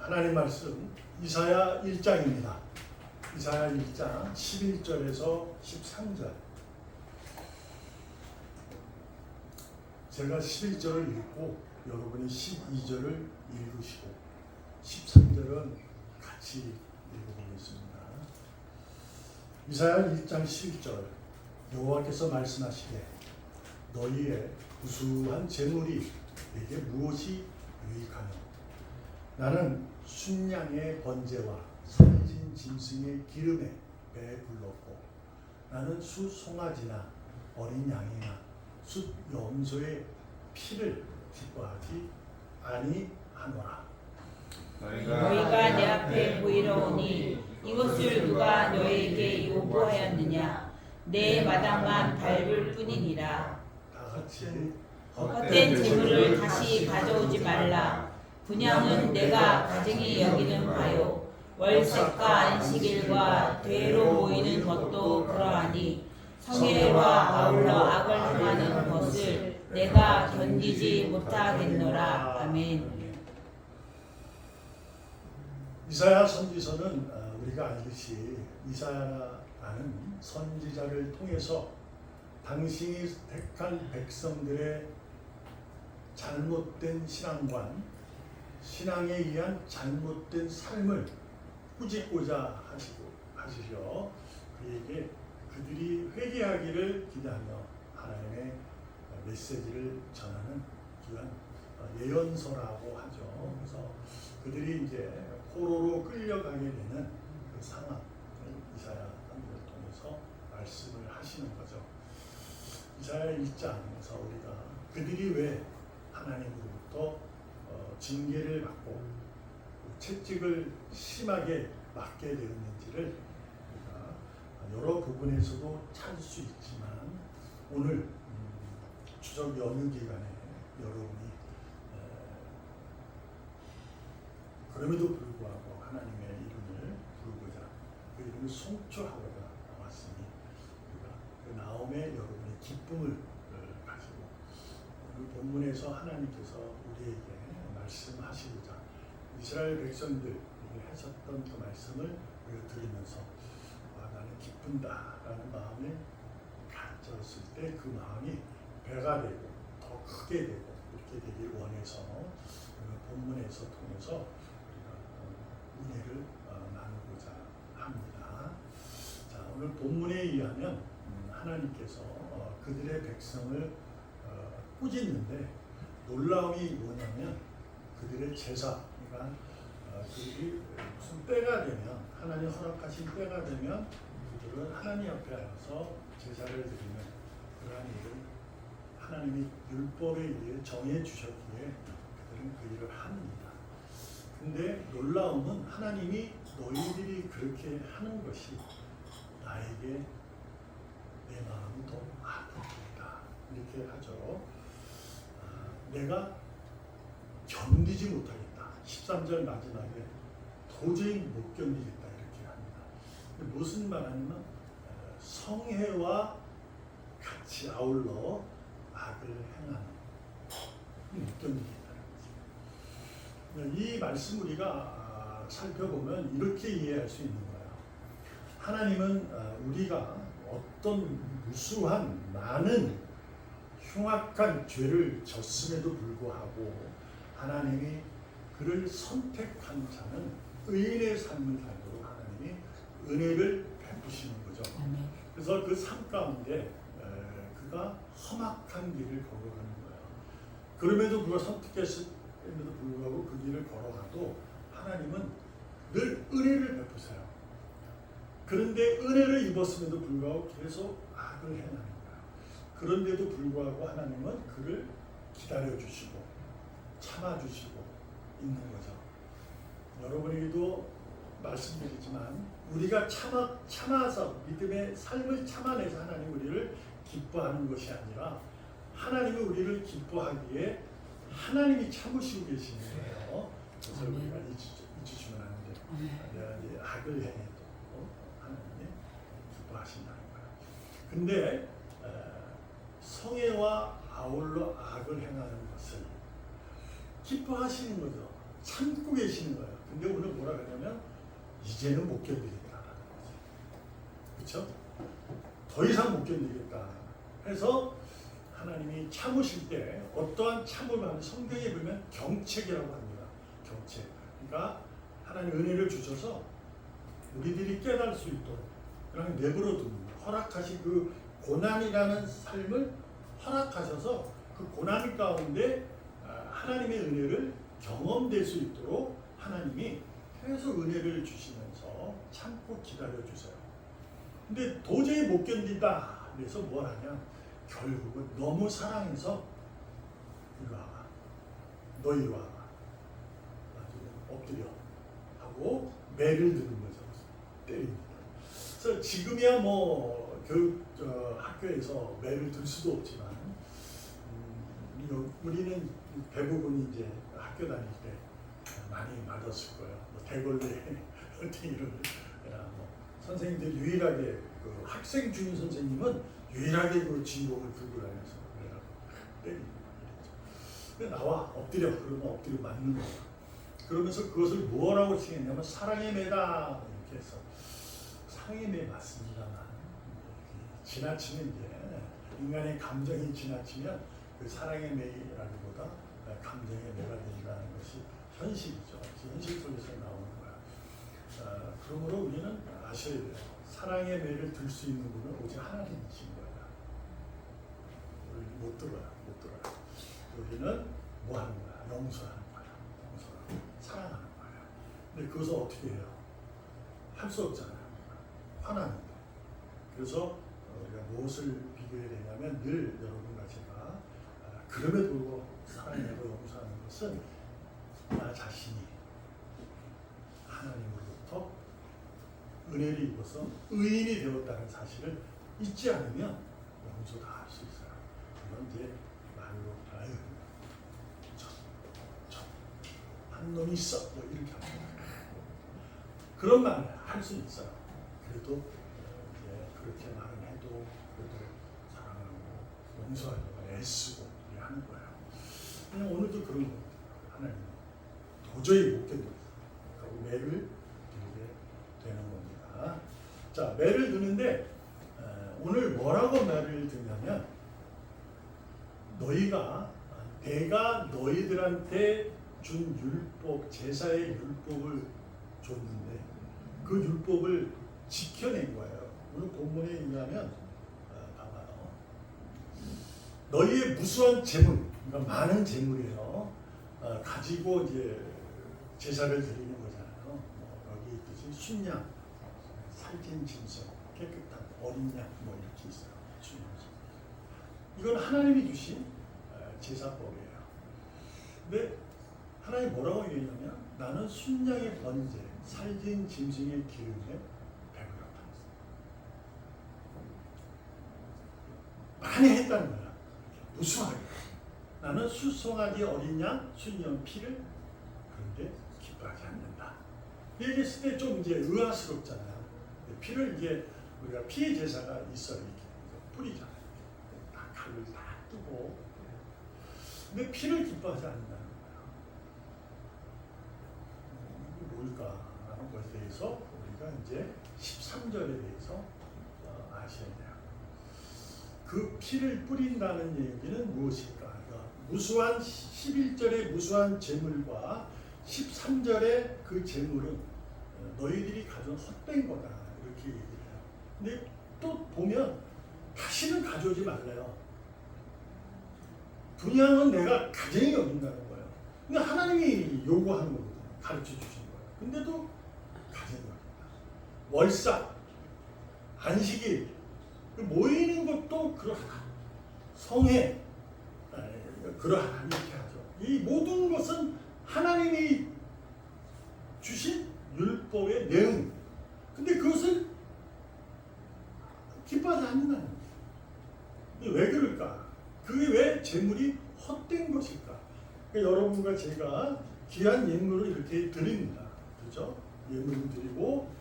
하나님 말씀 이사야 1장입니다. 이사야 1장 11절에서 13절. 제가 11절을 읽고 여러분이 12절을 읽으시고 13절은 같이 읽어보겠습니다. 이사야 1장 11절. 여호와께서 말씀하시되 너희의 구수한 재물이 내게 무엇이 유익하며 나는 순양의 번제와 선진 짐승의 기름에 배불렀고 나는 수 송아지나 어린 양이나 숫 염소의 피를 기뻐하지 아니하노라. 너희가 내 앞에 보이러 오니 이것을 누가 너희에게 요구하였느냐? 내 마당만 밟을 뿐이니라. 다 같이 헛된 재물을 다시 가져오지 말라. 분양은 내가 가증히 여기는 바요. 월세과 안식일과 대로 모이는 것도 그러하니 성회와 아울러 악을 행하는 것을 내가 견디지 못하겠노라. 아멘. 이사야 선지서는 우리가 알듯이 이사야라는 선지자를 통해서 당신이 택한 백성들의 잘못된 신앙관, 신앙에 의한 잘못된 삶을 꾸짖고자 하시려 그에게 그들이 회개하기를 기대하며 하나님의 메시지를 전하는 귀한 예언서라고 하죠. 그래서 그들이 이제 포로로 끌려가게 되는 그 상황을 이사야 선지를 통해서 말씀을 하시는 거죠. 이사야 1장에서 우리가 그들이 왜 하나님으로부터 징계를 받고 채찍을 심하게 맞게 되었는지를 우리가 여러 부분에서도 찾을 수 있지만 오늘 추석 연휴 기간에 여러분이 그럼에도 불구하고 하나님의 이름을 부르고자 그 이름을 송축하고자 나왔으니 우리가 그 나옴에 여러분의 기쁨을 가지고 오늘 본문에서 하나님께서 우리에게 말씀하시고자 이스라엘 백성들에게 하셨던 그 말씀을 우리가 들으면서 나는 기쁜다라는 마음을 가졌을 때 그 마음이 배가 되고 더 크게 되고 이렇게 되길 원해서 본문에서 통해서 우리가 은혜를 나누고자 합니다. 자, 오늘 본문에 의하면 하나님께서 그들의 백성을 꾸짖는데 놀라움이 뭐냐면 그들의 제사, 그러니까 그들이 무슨 때가 되면 하나님 허락하신 때가 되면 그들은 하나님 앞에 와서 제사를 드리는 그러한 일을 하나님이 율법에 의해 정해 주셨기에 그들은 그 일을 합니다. 근데 놀라움은 하나님이 너희들이 그렇게 하는 것이 나에게 내 마음이 더 아프다 이렇게 하죠. 내가 견디지 못하겠다. 13절 마지막에 도저히 못 견디겠다 이렇게 합니다. 무슨 말하냐면 성회와 같이 아울러 악을 행하는 못 견디겠다는 거죠. 이 말씀 우리가 살펴보면 이렇게 이해할 수 있는 거예요. 하나님은 우리가 어떤 무수한 많은 흉악한 죄를 졌음에도 불구하고 하나님이 그를 선택한 자는 의인의 삶을 살도록 하나님이 은혜를 베푸시는 거죠. 그래서 그 삶 가운데 그가 험악한 길을 걸어가는 거예요. 그럼에도 그가 선택했음에도 불구하고 그 길을 걸어가도 하나님은 늘 은혜를 베푸세요. 그런데 은혜를 입었음에도 불구하고 계속 악을 행하는 거예요. 그런데도 불구하고 하나님은 그를 기다려주시고 참아주시고 있는 거죠. 여러분에게도 말씀드리지만 우리가 참아서 믿음의 삶을 참아내서 하나님 우리를 기뻐하는 것이 아니라 하나님이 우리를 기뻐하기에 하나님이 참으시고 계시는 거예요. 그래서 우리가 잊으시면 안 돼요. 내가 이제 악을 행해도 하나님이 기뻐하신다는 거예요. 근데 성애와 아울러 악을 행하는 것을 기뻐하시는 거죠. 참고 계시는 거예요. 근데 뭐라 그러냐면 이제는 못 견디겠다라는 거지. 그렇죠? 더 이상 못 견디겠다. 해서 하나님이 참으실 때 어떠한 참음을 성경에 보면 경책이라고 합니다. 경책. 그러니까 하나님 은혜를 주셔서 우리들이 깨달을 수 있도록 그냥 내버려 둡니다. 허락하신 그 고난이라는 삶을 허락하셔서 그 고난 가운데 하나님의 은혜를 경험될 수 있도록 하나님이 계속 은혜를 주시면서 참고 기다려 주세요. 근데 도저히 못 견딘다. 그래서 뭘 하냐? 결국은 너무 사랑해서 이리 와봐. 너 이리 와봐. 엎드려 하고 매를 드는 거죠. 때립니다. 그래서 지금이야 뭐 교육 학교에서 매를 들 수도 없지만 우리는 대부분 이제 학교 다닐 때 많이 맞았을 거예요. 뭐 대걸레 어떻게를 선생님들 유일하게 그 학생 중인 선생님은 유일하게 그 진공을 들고 다녀서 때립니다. 근데 나와 엎드려 그러면 엎드려 맞는 거예요. 그러면서 그것을 뭐라고 칭했냐면 사랑의 매다 이렇게 해서 사랑의 매 맞습니다만 지나치면 이제 인간의 감정이 지나치면 그 사랑의 매라기보다 감정의 매가 된다는 것이 현실이죠. 현실 속에서 나오는 거야. 그러므로 우리는 아셔야 돼요. 사랑의 매를 들 수 있는 분은 오직 하나님이신 거야. 우리 못 들어요. 못 들어요. 우리는 뭐 하는 거야? 용서하는 거야. 용서하고 사랑하는 거야. 근데 그것을 어떻게 해요? 할 수 없잖아요. 화나는데. 그래서 우리가 무엇을 비교해야 되냐면 늘 여러분과 제가 그럼에도 불구하고 사랑하고 용서하는 것은 나 자신이 하나님으로부터 은혜를 입어서 의인이 되었다는 사실을 잊지 않으면 용서 다 할 수 있어요. 이건 이제 말로 아유 한 놈이 있어 뭐 이렇게 합니다. 그런 말을 할 수 있어요. 그래도 이제 그렇게 말은 해도 그래도 사랑하고 용서하려고 애쓰고 하는 거예요. 그냥 오늘도 그런 겁니다. 하나님 도저히 못 견뎌요. 매를 들게 되는 겁니다. 자, 매를 드는데 오늘 뭐라고 매를 드냐면 내가 너희들한테 준 율법, 제사의 율법을 줬는데 그 율법을 지켜낸 거예요. 오늘 본문에 의하면 봐봐요. 너희의 무수한 재물, 그러니까 많은 재물이에요. 가지고 이제 제사를 드리는 거잖아요. 여기 있듯이 순양, 살찐 짐승, 깨끗한 어린 양 뭐 이렇게 있어요. 이건 하나님이 주신 제사법이에요. 근데 하나님 뭐라고 얘기하냐면 나는 순양의 번제, 살찐 짐승의 기름에 배부르다. 많이 했다는 거야. 무수하게. 나는 수송아지 어린 양, 순양 피를 그런데 기뻐하지 않는다. 얘기했을 때 좀 이제 의아스럽잖아요. 피를 이제 우리가 피의 제사가 있어요. 이렇게 뿌리잖아요. 다 칼을 다 뜨고. 근데 피를 기뻐하지 않는다는 거예요. 뭘까 하는 것에 대해서 우리가 이제 13절에 대해서 아셔야 돼요. 그 피를 뿌린다는 얘기는 무엇일까? 그러니까 무수한 11절의 무수한 재물과 13절의 그 재물은 너희들이 가진 헛된 거다 이렇게 얘기를 해요. 근데 또 보면 다시는 가져오지 말래요. 분양은 내가 가정이 여긴다는 거예요. 근데 하나님이 요구하는 거거든요. 가르쳐 주신 거예요. 근데도 가정이 여긴다. 월삭, 안식일, 모이는 것도 그러하다. 성회, 그러하다 이렇게 하죠. 이 모든 것은 하나님이 주신 율법의 내용. 근데 그것을 기뻐하지 않는다는 거예요. 왜 그럴까? 그게 왜 재물이 헛된 것일까? 그러니까 여러분과 제가 귀한 예물을 이렇게 드립니다. 그렇죠? 예물을 드리고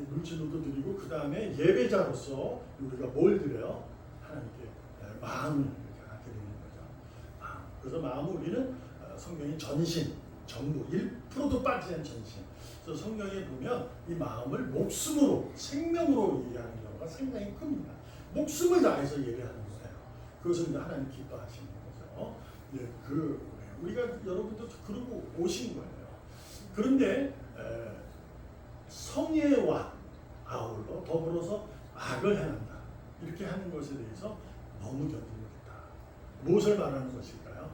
물질로도 드리고 그 다음에 예배자로서 우리가 뭘 드려요? 하나님께 마음을 이렇게 드리는 거죠. 마음. 그래서 마음을 우리는 성경이 전신, 전부 1%도 빠지지 않은 전신. 그래서 성경에 보면 이 마음을 목숨으로 생명으로 얘기하는 경우가 상당히 큽니다. 목숨을 다해서 예배하는 거예요. 그것을 이제 하나님 기뻐하시는 거죠. 네, 우리가 여러분도 그러고 오신 거예요. 그런데 성예와 아울러 더불어서 악을 행한다. 이렇게 하는 것에 대해서 너무 견디는 것이다. 무엇을 말하는 것일까요?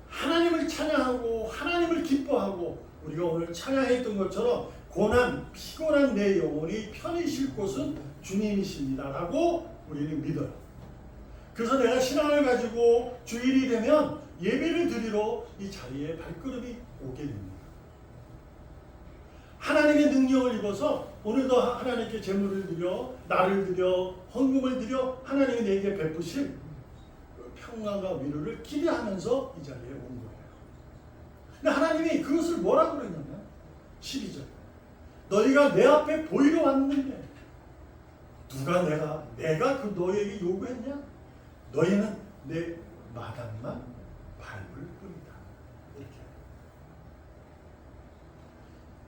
하나님을 찬양하고 하나님을 기뻐하고 우리가 오늘 찬양했던 것처럼 고난, 피곤한 내 영혼이 편히 쉴 곳은 주님이십니다 라고 우리는 믿어요. 그래서 내가 신앙을 가지고 주일이 되면 예배를 드리러 이 자리에 발걸음이 오게 됩니다. 하나님의 능력을 입어서 오늘도 하나님께 제물을 드려, 나를 드려, 헌금을 드려 하나님이 내게 베푸실 평강과 위로를 기대하면서 이 자리에 온 거예요. 근데 하나님이 그것을 뭐라고 그랬냐면 12절 너희가 내 앞에 보이러 왔는데 누가 내가 그 너희에게 요구했냐? 너희는 내 마당만 밟을 뿐이다. 이렇게.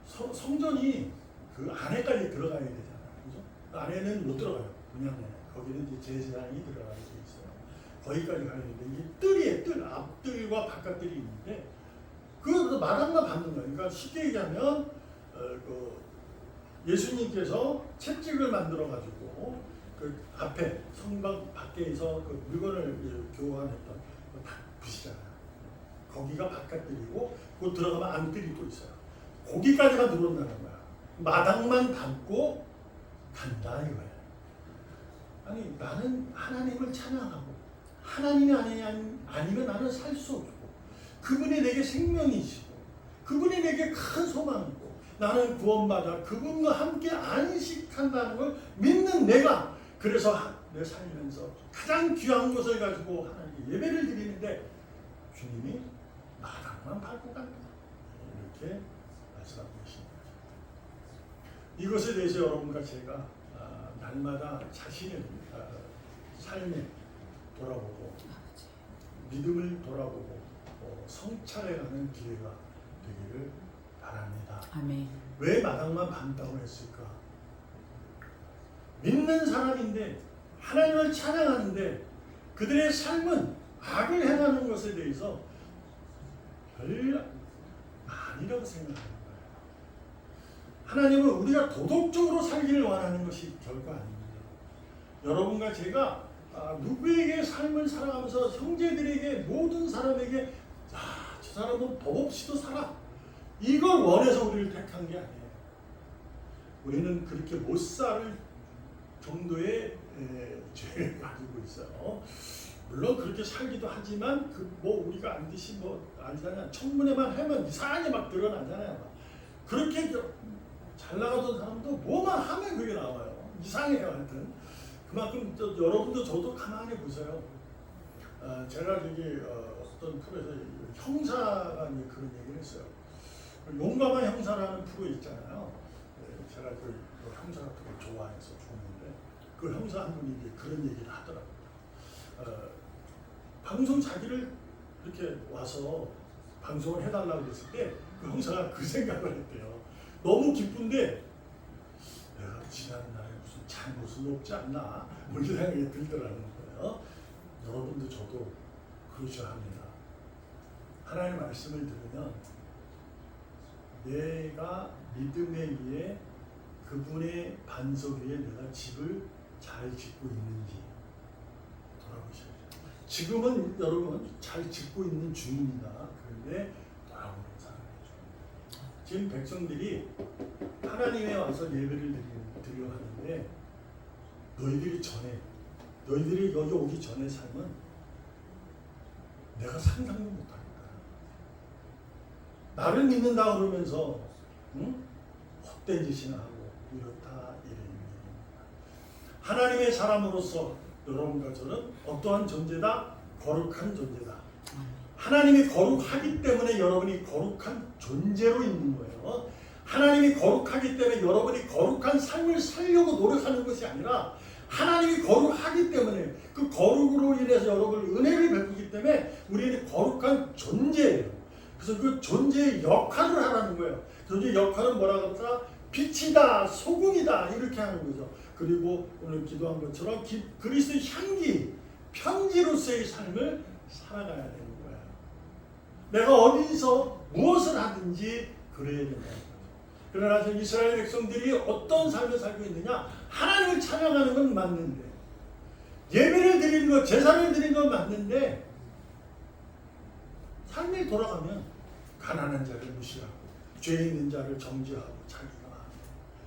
성전이 그 안에까지 들어가야 되잖아요. 그죠? 안에는 못 들어가요. 왜냐하면 거기는 이제 제사장이 들어가게 돼 있어요. 거기까지 가야 되는데 이게 뜰이에요. 뜰. 앞뜰과 바깥뜰이 있는데 그 마당만 밟는 거예요. 그러니까 쉽게 얘기하면 예수님께서 채찍을 만들어 가지고 그 앞에 성방 밖에서 그 물건을 교환했던 다 부시잖아요. 거기가 바깥뜰이고 그 들어가면 안뜰이 또 있어요. 거기까지만 들어온다는 거야. 마당만 밟고 간다 이거예요. 아니 나는 하나님을 찬양하고 하나님이 아니면 나는 살 수 없고 그분이 내게 생명이시고 그분이 내게 큰 소망이고 나는 구원받아 그분과 함께 안식한다는 걸 믿는 내가 그래서 내 살면서 가장 귀한 것을 가지고 하나님께 예배를 드리는데 주님이 마당만 밟고 간다. 이렇게 말씀하고 계십니다. 이것에 대해서 여러분과 제가 날마다 자신의 삶에 돌아보고 믿음을 돌아보고 성찰해가는 기회가 되기를 바랍니다. 아멘. 왜 마당만 밟다고 했을까? 믿는 사람인데 하나님을 찬양하는데 그들의 삶은 악을 행하는 것에 대해서 별 아니라고 생각하는 거예요. 하나님은 우리가 도덕적으로 살기를 원하는 것이 결코 아닙니다. 여러분과 제가 누구에게 삶을 살아가면서 형제들에게 모든 사람에게 저 사람은 법 없이도 살아 이걸 원해서 우리를 택한 게 아니에요. 우리는 그렇게 못 살 정도의 죄를 가지고 있어요. 물론 그렇게 살기도 하지만 우리가 반드시 알잖아요. 청문회만 하면 이상하게 막 드러나잖아요. 그렇게 잘 나가던 사람도 뭐만 하면 그게 나와요. 이상해요. 하여튼 그만큼 여러분도 저도 가만히 보세요. 제가 어떤 프로에서 형사가 그런 얘기를 했어요. 용감한 형사라는 프로 있잖아요. 제가 그 형사 같은 걸 좋아해서 줬는데 그 형사 한 분이 그런 얘기를 하더라고요. 방송 자기를 이렇게 와서 방송을 해달라고 했을 때 그 형사가 그 생각을 했대요. 너무 기쁜데 내가 지난날에 무슨 잘못은 없지 않나 뭐 이런 생각이 들더라는 거예요. 여러분도 저도 그러셔야 합니다. 하나님의 말씀을 들으면 내가 믿음에 의해 그분의 반석 위에 내가 집을 잘 짓고 있는지 돌아보셔야죠. 지금은 여러분 잘 짓고 있는 중입니다. 그런데 돌아보는 사람이죠. 지금 백성들이 하나님에 와서 예배를 드려 하는데 너희들이 여기 오기 전에 삶은 내가 상상도 못하겠다. 나를 믿는다 그러면서 헛된 짓이나 하고 이렇다 이런 얘기입니다. 하나님의 사람으로서 여러분과 저는 어떠한 존재다? 거룩한 존재다. 하나님이 거룩하기 때문에 여러분이 거룩한 존재로 있는 거예요. 하나님이 거룩하기 때문에 여러분이 거룩한 삶을 살려고 노력하는 것이 아니라 하나님이 거룩하기 때문에 그 거룩으로 인해서 여러분을 은혜를 베푸기 때문에 우리는 거룩한 존재예요. 그래서 그 존재의 역할을 하라는 거예요. 존재의 역할은 뭐라고 할까? 빛이다, 소금이다 이렇게 하는 거죠. 그리고 오늘 기도한 것처럼 그리스도의 향기, 편지로서의 삶을 살아가야 되는 거예요. 내가 어디서 무엇을 하든지 그래야 된다는 거죠. 그러나 지금 이스라엘 백성들이 어떤 삶을 살고 있느냐? 하나님을 찬양하는 건 맞는데, 예배를 드리는 것, 제사를 드리는 건 맞는데, 삶에 돌아가면 가난한 자를 무시하고 죄 있는 자를 정죄하고 자기가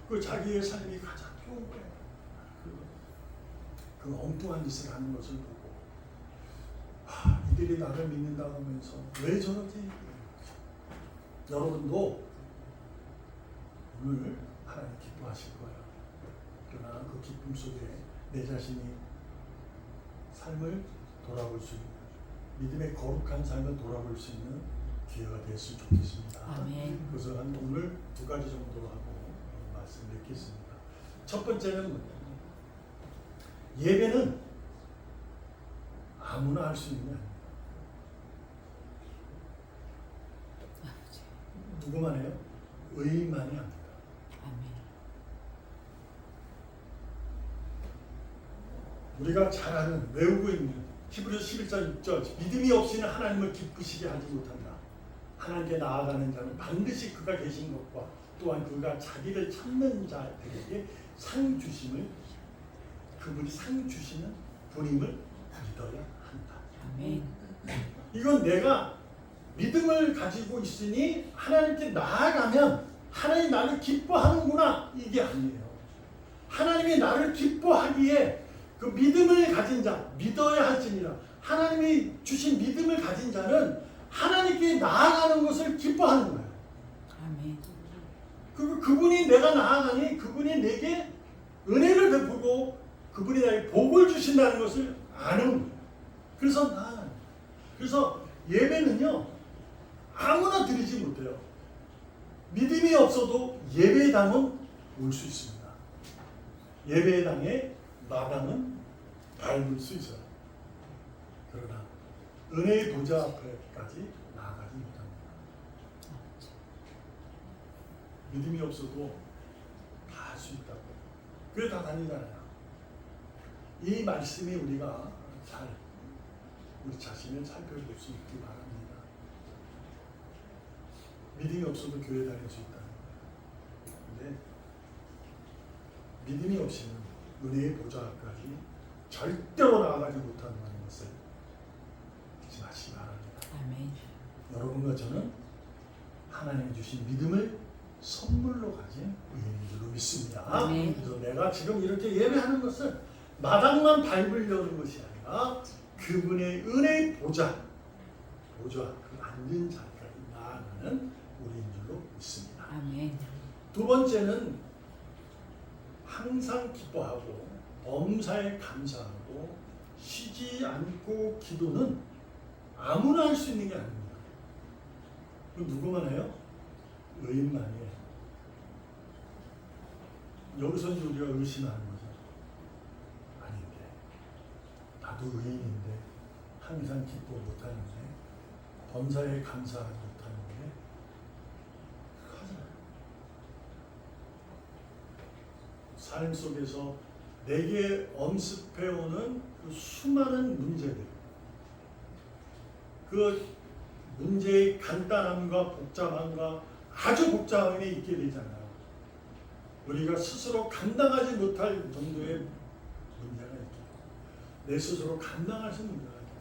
그 자기의 삶이 가장 좋은 거예요. 그 엉뚱한 짓을 하는 것을 보고 이들이 나를 믿는다고 하면서 왜 저러지? 여러분도 오늘 하나님 기뻐하실 거예요. 그러나 그 기쁨 속에 내 자신이 삶을 돌아볼 수 있는, 믿음의 거룩한 삶을 돌아볼 수 있는 기회가 됐으면 좋겠습니다. 아멘. 그래서 오늘 두 가지 정도 하고 말씀 맺겠습니다. 첫 번째는 뭐냐면, 예배는 아무나 할 수 있는 게 아닙니다. 누구만 해요? 의인만이 합니다. 아멘. 우리가 잘 아는, 외우고 있는 히브리서 11장 6절, 믿음이 없이는 하나님을 기쁘시게 하지 못한다. 하나님께 나아가는 자는 반드시 그가 계신 것과 또한 그가 자기를 찾는 자들에게 상 주심을, 그분이 상 주시는 분임을 믿어야 한다. 아멘. 이건 내가 믿음을 가지고 있으니 하나님께 나아가면 하나님 나를 기뻐하는구나, 이게 아니에요. 하나님이 나를 기뻐하기에 그 믿음을 가진 자, 믿어야 할지니라, 하나님이 주신 믿음을 가진 자는 하나님께 나아가는 것을 기뻐하는 거예요. 아멘. 그분이 내가 나아가니 그분이 내게 은혜를 베푸고 그분이 나에게 복을 주신다는 것을 아는 거예요. 그래서 나아가는 거예요. 그래서 예배는요, 아무나 드리지 못해요. 믿음이 없어도 예배당은 올 수 있습니다. 예배당의 마당은 밟을 수 있어요. 그러나 은혜의 보좌 앞에까지 나아가지 못합니다. 믿음이 없어도 다 할 수 있다고. 그게 다 다니잖아요. 이 말씀이 우리가 잘 우리 자신을 살펴볼 수 있기 바랍니다. 믿음이 없어도 교회 다닐 수 있다는 거예요. 근데 믿음이 없이는 은혜의 보좌까지 절대로 나아가지 못하는 것을 잊지 마시기 바랍니다. 아멘. 여러분과 저는 하나님이 주신 믿음을 선물로 가진 의인인 줄로 믿습니다. 아멘. 그래서 내가 지금 이렇게 예배하는 것은 마당만 밟으려는 것이 아니라 그분의 은혜의 보좌 그 앉은 자리까지 나아가는 우리인 줄로 믿습니다. 아멘. 두 번째는 항상 기뻐하고 범사에 감사하고 쉬지 않고 기도는 아무나 할 수 있는 게 아닙니다. 그럼 누구만 해요? 의인만이 해요. 여기서 이제 우리가 의심하는 거죠. 아닌데, 나도 의인인데 항상 기뻐 못하는데, 범사에 감사하지 못하는데 하잖아요. 삶 속에서 내게 엄습해오는 그 수많은 문제들, 그 문제의 간단함과 복잡함과 아주 복잡함이 있게 되잖아요. 우리가 스스로 감당하지 못할 정도의 문제가 있죠. 내 스스로 감당할 수 있는 문제가 있죠.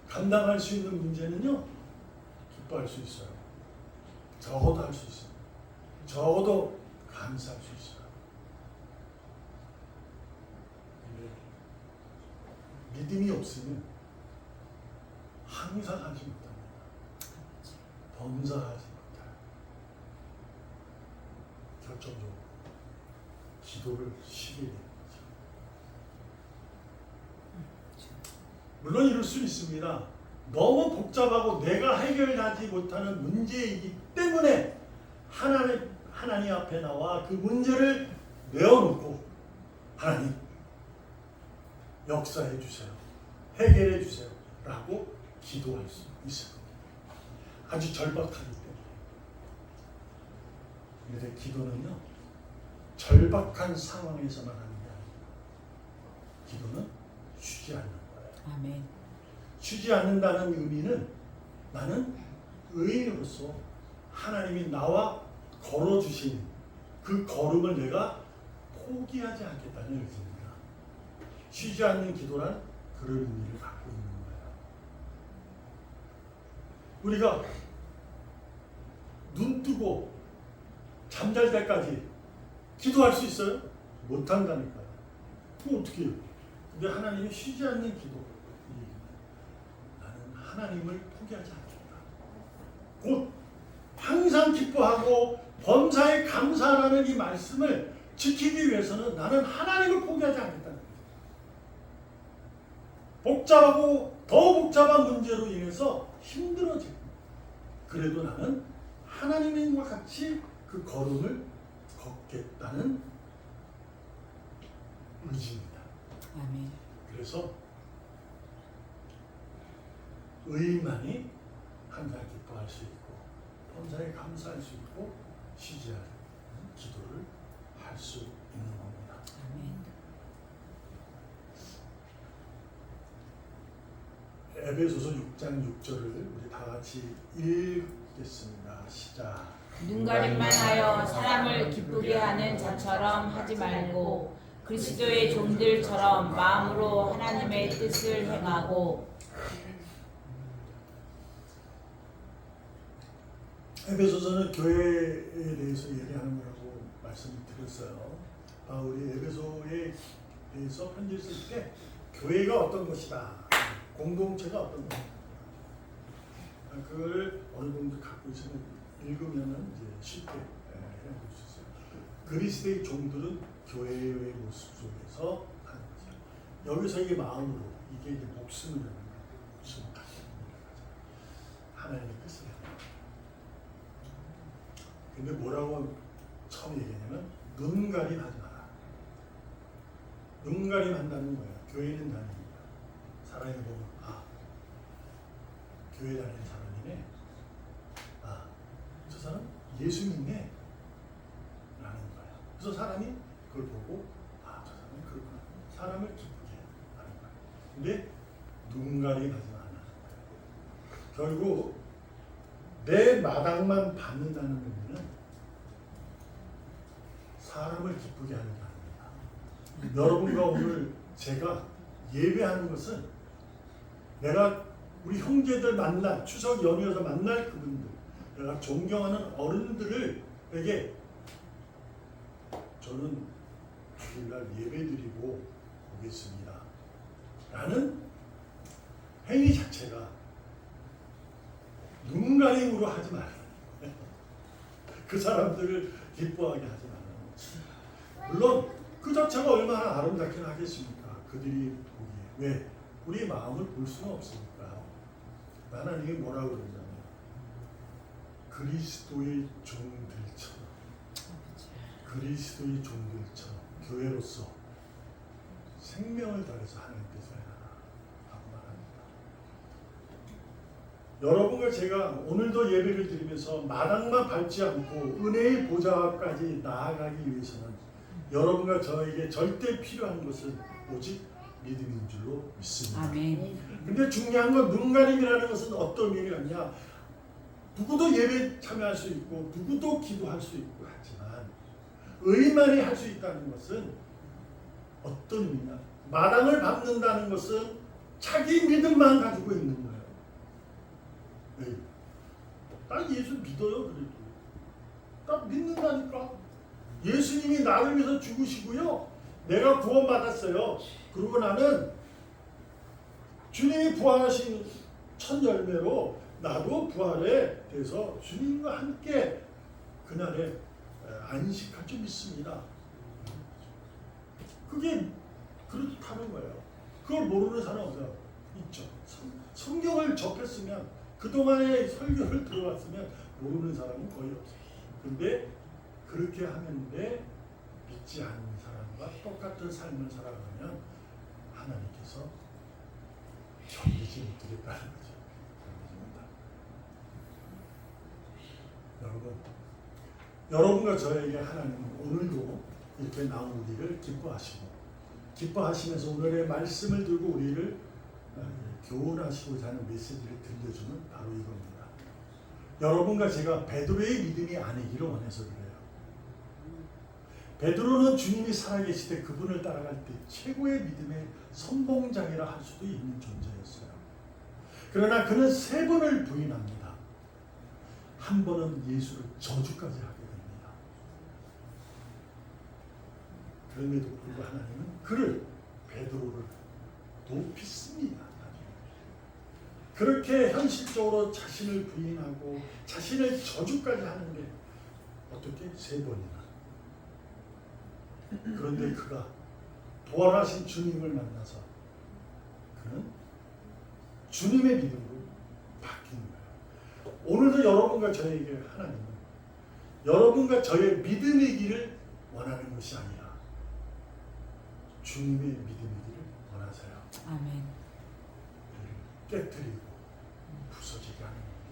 감당할 수 있는 문제는요, 기뻐할 수 있어요. 적어도 할 수 있어요. 적어도 감사할 수 있어요. 믿음이 없으면 항상 하지 못합니다. 범사하지 못해요. 결정적으로 기도를 쉬게 되는 거죠. 물론 이럴 수 있습니다. 너무 복잡하고 내가 해결하지 못하는 문제이기 때문에 하나님 앞에 나와 그 문제를 내어놓고 하나님 역사해 주세요. 해결해 주세요. 라고 기도할 수 있을 겁니다. 아주 절박하기 때문에. 그래서 기도는요, 절박한 상황에서만 하는 게 아니에요. 기도는 쉬지 않는 거예요. 아멘. 쉬지 않는다는 의미는 나는 의인으로서 하나님이 나와 걸어주신 그 걸음을 내가 포기하지 않겠다는 의지입니다. 쉬지 않는 기도란 그런 의미를 갖고 있는 거예요. 우리가 눈 뜨고 잠잘 때까지 기도할 수 있어요? 못한다니까요. 그럼 어떻게 해요? 근데 하나님이 쉬지 않는 기도, 나는 하나님을 포기하지 않겠다. 곧 항상 기뻐하고 범사에 감사하라는 이 말씀을 지키기 위해서는 나는 하나님을 포기하지 않겠다는 거예요. 복잡하고 더 복잡한 문제로 인해서 힘들어지고, 그래도 나는 하나님과 같이 그 걸음을 걷겠다는 의지입니다. 아멘. 그래서 의인만이 항상 기뻐할 수 있고 범사에 감사할 수 있고 쉬지 않는 기도를 할 수 있는 겁니다. 아멘. 에베소서 6장 6절을 우리 다 같이 읽겠습니다. 시작. 눈가림만 하여 사람을 기쁘게 하는 자처럼 하지 말고 그리스도의 종들처럼 마음으로 하나님의 뜻을 행하고. 에베소서는 교회에 대해서 얘기하는 거라고 말씀을 드렸어요. 바울이 에베소에 대해서 편지를 쓸 때 교회가 어떤 것이다, 공동체가 어떤 것이다, 그걸 어느 정도 갖고 있으면 읽으면은 이제 쉽게 해볼 수 있어요. 그리스도의 종들은 교회의 모습 속에서 하는 거죠. 여기서 이게 마음으로, 이게 이제 목숨을 내는 거예요. 목숨을 갖고 있는 거죠. 하나님의 뜻을 해요. 근데 뭐라고 처음 얘기하냐면 눈가림 하지 마라. 눈가림 한다는 거예요. 교회는 다닙니다. 사람이 보면 교회 다니는 사람이네. 저 사람 예수 믿네. 라는 거예요. 그래서 사람이 그걸 보고 저 사람은 그렇구나. 사람을 기쁘게 하는 거예요. 근데 눈가림 하지 마라. 결국 내 마당만 받는다는 의미는 사람을 기쁘게 하는 게 아닙니다. 여러분과 오늘 제가 예배하는 것은 내가 우리 형제들 만날, 추석 연휴에서 만날 그분들, 내가 존경하는 어른들에게 저는 주일날 예배드리고 오겠습니다 라는 행위 자체가 눈가림으로 하지 말아요. 그 사람들을 기뻐하게 하지 말아요. 물론 그 자체가 얼마나 아름답긴 하겠습니까? 그들이 보기에. 왜? 우리 마음을 볼 수는 없으니까. 하나님이 뭐라고 그러냐면 그리스도의 종들처럼, 그리스도의 종들처럼 교회로서 생명을 다해서 하나님 뜻을 해라 하고 말합니다. 여러분과 제가 오늘도 예배를 드리면서 마당만 밟지 않고 은혜의 보좌까지 나아가기 위해서는 여러분과 저에게 절대 필요한 것은 오직 믿음인 줄로 믿습니다. 아멘. 근데 중요한 건 눈가림이라는 것은 어떤 의미가 누구도 예배 참여할 수 있고 누구도 기도할 수 있고 하지만 의만이 할 수 있다는 것은 어떤 의미냐? 마당을 밟는다는 것은 자기 믿음만 가지고 있는 거예요. 네. 나 예수 믿어요. 그래도 나 믿는다니까. 예수님이 나를 위해서 죽으시고요, 내가 구원받았어요. 그리고 나는 주님이 부활하신 첫 열매로 나도 부활에 대해서 주님과 함께 그날에 안식할 줄 믿습니다. 그게 그렇다는 거예요. 그걸 모르는 사람 없어요. 있죠. 성경을 접했으면, 그동안의 설교를 들어왔으면 모르는 사람은 거의 없어요. 근데 그렇게 하는데 믿지 않는 사람과 똑같은 삶을 살아가면 하나님께서 견디지 못하겠다는 거죠. 견디지 못하고. 여러분과 저에게 하나님은 오늘도 이렇게 나온 우리를 기뻐하시면서 오늘의 말씀을 들고 우리를 교훈하시고자 하는 메시지를 들려주는 바로 이겁니다. 여러분과 제가 베드로의 믿음이 아니기를 원해서 그래요. 베드로는 주님이 살아계실 때 그분을 따라갈 때 최고의 믿음의 선봉장이라 할 수도 있는 존재였어요. 그러나 그는 3번을 부인합니다. 한 번은 예수를 저주까지 하게 됩니다. 그럼에도 불구하고 하나님은 그를, 베드로를 높이십니다. 그렇게 현실적으로 자신을 부인하고 자신을 저주까지 하는데 어떻게 3번이나. 그런데 그가 부활하신 주님을 만나서 그는 주님의 믿음으로 바뀐 거예요. 오늘도 여러분과 저에게 하나님은 여러분과 저의 믿음이기를 원하는 것이 아니라 주님의 믿음이기를 원하세요. 아멘. 깨뜨리고 부서지게 하는 겁니다.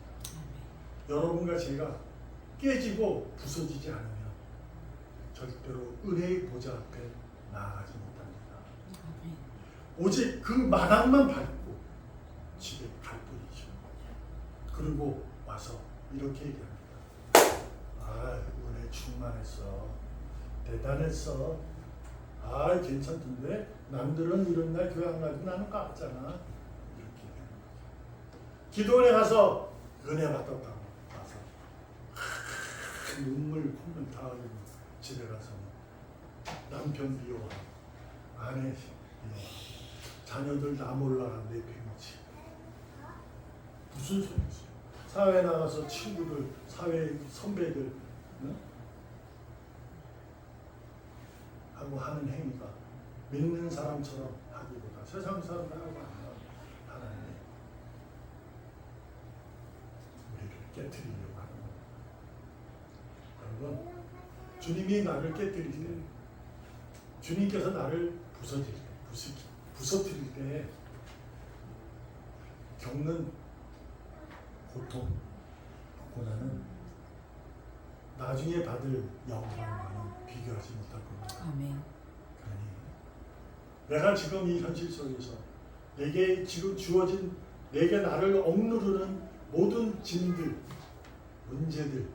여러분과 제가 깨지고 부서지지 않으면 절대로 은혜의 보좌 앞에 나아가지 못합니다. 아멘. 오직 그 마당만 밟고 집에 갈 뿐이죠. 그리고 와서 이렇게 얘기합니다. 아, 은혜 충만했어. 대단했어. 아, 괜찮던데? 남들은 이런 날 교회 안 가고 나는 깎잖아. 이렇게 얘기하는 거죠. 기도원에 가서 은혜 받았다고 와서 눈물 콧물 다 흘리고 집에 가서 남편 미워하고 아내 미워하고 자녀들 나 몰라라 내팽개치고 무슨 소리지? 사회에 나가서 친구들, 사회 선배들 하고 하는 행위가 믿는 사람처럼 하기보다 세상 사람들하고 하나님이 우리를 깨뜨리려고 하는 거예요. 여러분, 주님이 나를 깨뜨릴 때, 주님께서 나를 부서뜨릴 때 겪는 고통, 고난은 나중에 받을 영광과는 비교하지 못할 겁니다. 아멘. 그러니 내가 지금 이 현실 속에서 내게 지금 주어진, 내게 나를 억누르는 모든 짐들, 문제들,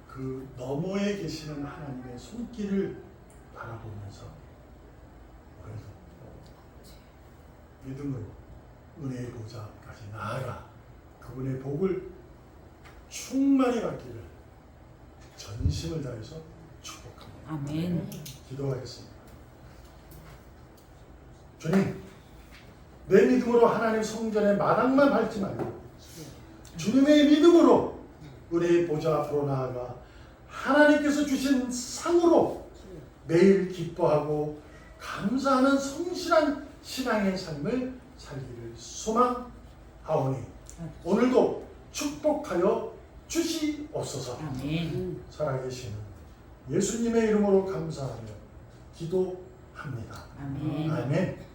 그 너머에 계시는 하나님의 손길을 바라보면서 오늘도 믿음으로 은혜의 보좌 앞까지 나아가 그분의 복을 충만히 받기를 전심을 다해서 축복합니다. 아멘. 기도하겠습니다. 주님, 내 믿음으로 하나님 성전의 마당만 밟지 말고 주님의 믿음으로 은혜의 보좌 앞으로 나아가 하나님께서 주신 상으로 매일 기뻐하고 감사하는 성실한 신앙의 삶을 살기를 소망하오니 오늘도 축복하여 주시옵소서. 아멘. 살아계시는 예수님의 이름으로 감사하며 기도합니다. 아멘. 아멘.